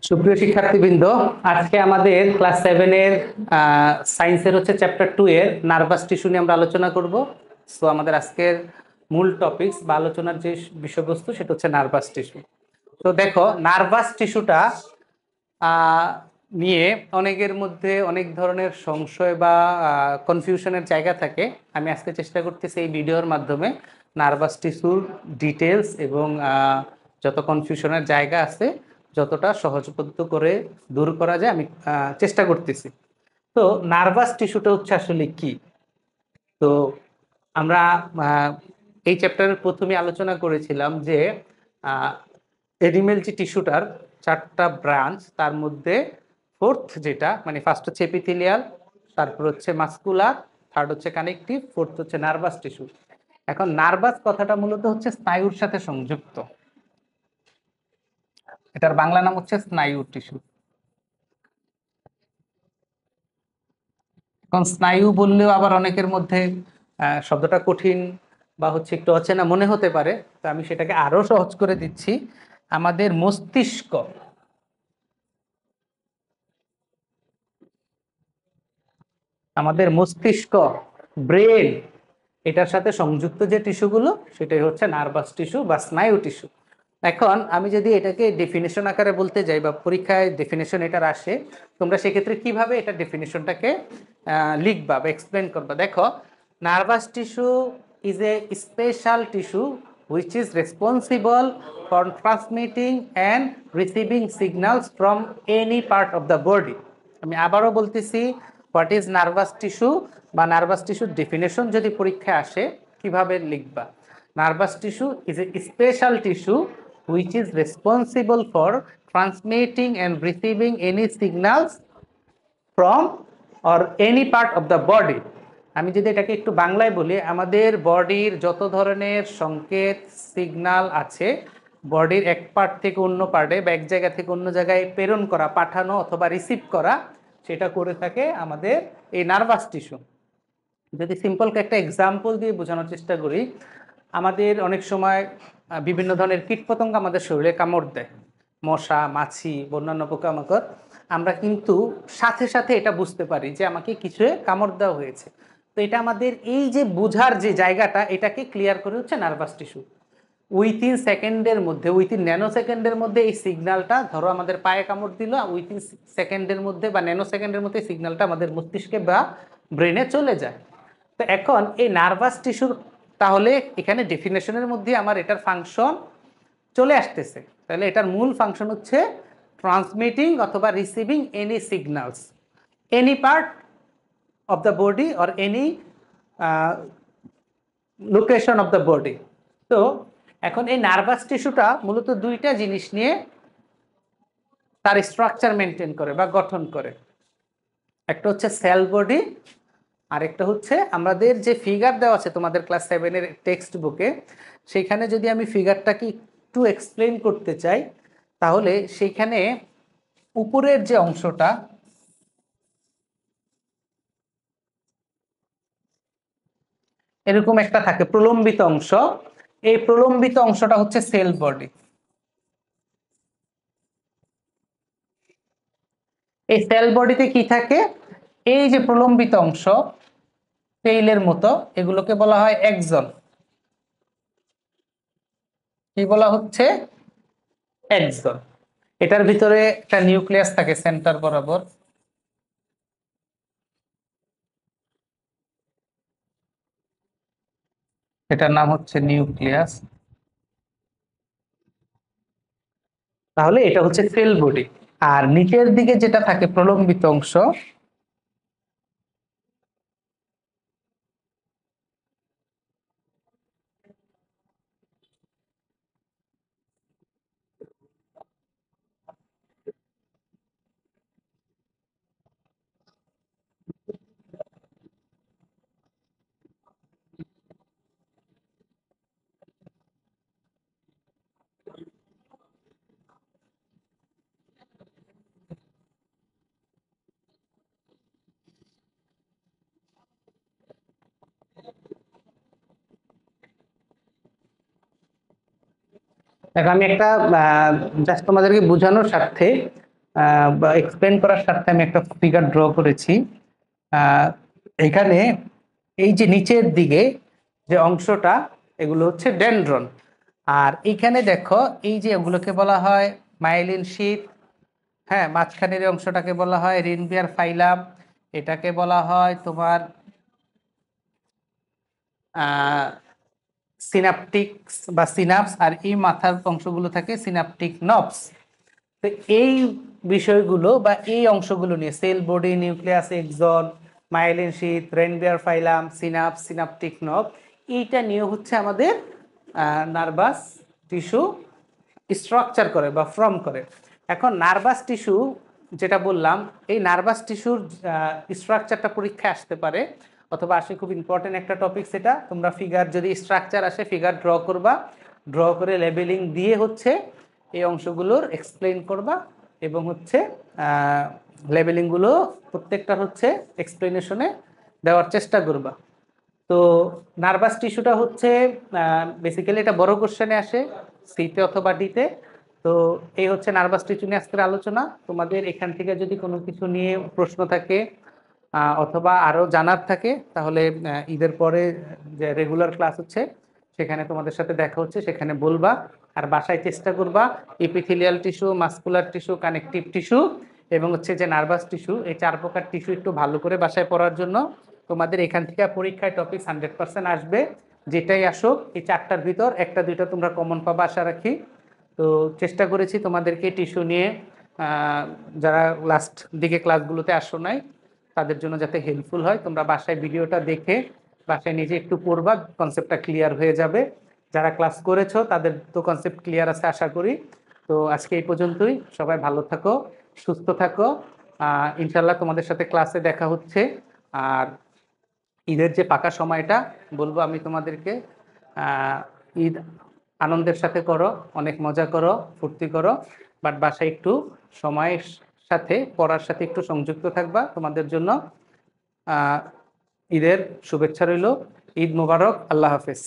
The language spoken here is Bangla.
সুপ্রিয় শিক্ষার্থীবৃন্দ, আজকে আমাদের ক্লাস 7 এর সায়েন্সের হচ্ছে চ্যাপ্টার 2 এর নার্ভাস টিস্যু নিয়ে আমরা আলোচনা করব। সো আমাদের আজকের মূল টপিকস বা আলোচনার যে বিষয়বস্তু সেটা হচ্ছে নার্ভাস টিস্যু। তো দেখো, নার্ভাস টিস্যুটা নিয়ে অনেকের মধ্যে অনেক ধরনের সংশয় বা কনফিউশনের জায়গা থাকে। আমি আজকে চেষ্টা করতেছি এই ভিডিওর মাধ্যমে নার্ভাস টিস্যুর ডিটেলস এবং যত কনফিউশনের জায়গা আছে যতটা সহজবোধ্য করে দূর করা যায় আমি চেষ্টা করতেছি। তো নার্ভাস টিস্যুটা হচ্ছে আসলে কি? তো আমরা এই চ্যাপ্টারের প্রথমে আলোচনা করেছিলাম যে এনিমেল যে টিস্যুটার 4টা ব্রাঞ্চ, তার মধ্যে ফোর্থ যেটা মানে ফার্স্ট হচ্ছে এপিথেলিয়াল, তারপর হচ্ছে মাসকুলার, থার্ড হচ্ছে কানেকটিভ, ফোর্থ হচ্ছে নার্ভাস টিস্যু। এখন নার্ভাস কথাটা মূলত হচ্ছে স্নায়ুর সাথে সংযুক্ত, এটার বাংলা নাম হচ্ছে স্নায়ু টিস্যু। এখন স্নায়ু বললেও আবার অনেকের মধ্যে শব্দটা কঠিন বা হচ্ছে একটু অচেনা মনে হতে পারে, তো আমি সেটাকে আরো সহজ করে দিচ্ছি। আমাদের মস্তিষ্ক, ব্রেন, এটার সাথে সংযুক্ত যে টিস্যুগুলো সেটাই হচ্ছে নার্ভাস টিস্যু বা স্নায়ু টিস্যু। এখন আমি যদি এটাকে ডেফিনেশন আকারে বলতে যাই বা পরীক্ষায় ডেফিনেশন এটার আসে, তোমরা সেক্ষেত্রে কিভাবে এটা ডেফিনেশনটাকে লিখবা বা এক্সপ্লেন করবা? দেখো, nervous tissue is a special tissue which is responsible for transmitting and receiving signals from any part of the body. আমি আবারও বলতেছি, হোয়াট ইজ নার্ভাস টিস্যু বা নার্ভাস টিস্যুর ডেফিনেশন যদি পরীক্ষায় আসে কিভাবে লিখবা? Nervous tissue is a special tissue which is responsible for transmitting and receiving any signals from or any part of the body. আমি যদি এটাকে একটু বাংলায় বলি, আমাদের বডির যত ধরনের সংকেত সিগন্যাল আছে, বডির এক পার্ট থেকে অন্য পার্টে বা এক জায়গা থেকে অন্য জায়গায় প্রেরণ করা, পাঠানো অথবা রিসিভ করা, সেটা করে থাকে আমাদের এই নার্ভাস টিস্যু। যদি সিম্পল একটা এক্সাম্পল দিয়ে বোঝানোর চেষ্টা করি, আমাদের অনেক সময় বিভিন্ন ধরনের কীটপতঙ্গ আমাদের শরীরে কামড় দেয়, মশা, মাছি, অন্যান্য পোকামাকড়। আমরা কিন্তু সাথে সাথে এটা বুঝতে পারি যে আমাকে কিছু কামড় দেওয়া হয়েছে। তো এটা আমাদের এই যে বোঝার যে জায়গাটা, এটাকে ক্লিয়ার করে হচ্ছে নার্ভাস টিস্যু। উইথিন সেকেন্ডের মধ্যে, উইথিন ন্যানো সেকেন্ডের মধ্যে এই সিগন্যালটা, ধরো আমাদের পায়ে কামড় দিল, উইথিন সেকেন্ডের মধ্যে বা ন্যানো সেকেন্ডের মধ্যে সিগন্যালটা আমাদের মস্তিষ্কে বা ব্রেনে চলে যায়। তো এখন এই নার্ভাস টিস্যুর, তাহলে এখানে ডেফিনেশনের মধ্যে আমার এটার ফাংশন চলে আসতেছে। তাহলে এটার মূল ফাংশন হচ্ছে ট্রান্সমিটিং অথবা receiving any signals, any part of the body or any location of the body. তো এখন এই নার্ভাস টিস্যুটা মূলত দুইটা জিনিস নিয়ে তার স্ট্রাকচার মেনটেন করে বা গঠন করে। একটা হচ্ছে সেল বডি, আর একটা হচ্ছে আমাদের যে ফিগার দেওয়া আছে তোমাদের ক্লাস 7-এর টেক্সট বুকে, সেখানে যদি আমি ফিগারটাকে একটু এক্সপ্লেন করতে চাই, তাহলে সেইখানে উপরের যে অংশটা, এরকম একটা থাকে প্রলম্বিত অংশ, এই প্রলম্বিত অংশটা হচ্ছে সেল বডি। এই সেল বডিতে কি থাকে? এই যে প্রলম্বিত অংশ, টেইলের মতো, এগুলোকে বলা হয় এক্সন। কি বলা হচ্ছে? এক্সন। এটার ভিতরে একটা নিউক্লিয়াস থাকে সেন্টার বরাবর, এটার নাম হচ্ছে নিউক্লিয়াস। তাহলে এটা হচ্ছে সেল বডি। আর নিচের দিকে যেটা থাকে প্রলম্বিত অংশ, দেখো আমি একটা জাস্ট তোমাদেরকে বোঝানোর স্বার্থে বা এক্সপ্লেন করার সাথে আমি একটা ফিগার ড্র করেছি। আহ, এখানে এই যে নিচের দিকে যে অংশটা, এগুলো হচ্ছে ডেনড্রন। আর এখানে দেখো এই যে এগুলোকে বলা হয় মাইলিন শীট। হ্যাঁ, মাঝখানের এই অংশটাকে বলা হয় রিনভিয়ার ফাইলাম। এটাকে বলা হয় তোমার সিনাপটিক্স বা সিনাপস। আর এই মাথার অংশগুলো থাকে সিনাপটিক নবস। তো এই বিষয়গুলো বা এই অংশগুলো নিয়ে cell body, nucleus, axon, myelin sheath, Ranvier ফাইলাম, সিনাপস, সিনাপটিক নব, এইটা নিয়ে হচ্ছে আমাদের নার্ভাস টিস্যু স্ট্রাকচার করে বা ফর্ম করে। এখন নার্ভাস টিস্যু যেটা বললাম, এই নার্ভাস টিস্যুর স্ট্রাকচারটা পরীক্ষায় আসতে পারে অথবা আসে, খুব ইম্পর্টেন্ট একটা টপিক সেটা। তোমরা ফিগার যদি স্ট্রাকচার আসে ফিগার ড্র করবা, ড্র করে লেবেলিং দিয়ে হচ্ছে এই অংশগুলোর এক্সপ্লেইন করবা এবং হচ্ছে লেবেলিংগুলো প্রত্যেকটার হচ্ছে এক্সপ্লেনেশনে দেওয়ার চেষ্টা করবা। তো নার্ভাস টিস্যুটা হচ্ছে বেসিক্যালি এটা বড় কোশ্চেনে আসে সিতে অথবা ডিতে। তো এই হচ্ছে নার্ভাস টিস্যু নিয়ে আজকের আলোচনা। তোমাদের এখান থেকে যদি কোনো কিছু নিয়ে প্রশ্ন থাকে অথবা আরো জানার থাকে, তাহলে ঈদের পরে যে রেগুলার ক্লাস হচ্ছে সেখানে তোমাদের সাথে দেখা হচ্ছে, সেখানে বলবা। আর বাসায় চেষ্টা করবা epithelial tissue, muscular tissue, connective tissue এবং হচ্ছে যে নার্ভাস টিস্যু, এই 4 প্রকার টিস্যু একটু ভালো করে বাসায় পড়ার জন্য। তোমাদের এখান থেকে পরীক্ষায় টপিক 100% আসবে। যেটাই আসুক এই 4টার ভিতর 1টা 2টা তোমরা কমন পাবা আশা রাখি। তো চেষ্টা করেছি তোমাদেরকে টিস্যু নিয়ে যারা লাস্ট দিকে ক্লাসগুলোতে আসো নাই তাদের জন্য যাতে হেল্পফুল হয়। তোমরা বাসায় ভিডিওটা দেখে বাসায় নিজে একটু পড়বা, কনসেপ্টটা ক্লিয়ার হয়ে যাবে। যারা ক্লাস করেছো তাদের তো কনসেপ্ট ক্লিয়ার আছে আশা করি। তো আজকে এই পর্যন্তই। সবাই ভালো থাকো, সুস্থ থাকো। ইনশাল্লাহ তোমাদের সাথে ক্লাসে দেখা হচ্ছে। আর ঈদের যে পাকা সময়টা বলবো আমি তোমাদেরকে, ঈদ আনন্দের সাথে করো, অনেক মজা করো, ফুর্তি করো, বাট বাসায় একটু সময়ের সাথে পড়ার সাথে একটু সংযুক্ত থাকবা। তোমাদের জন্য ঈদের শুভেচ্ছা রইল। ঈদ মোবারক। আল্লাহ হাফেজ।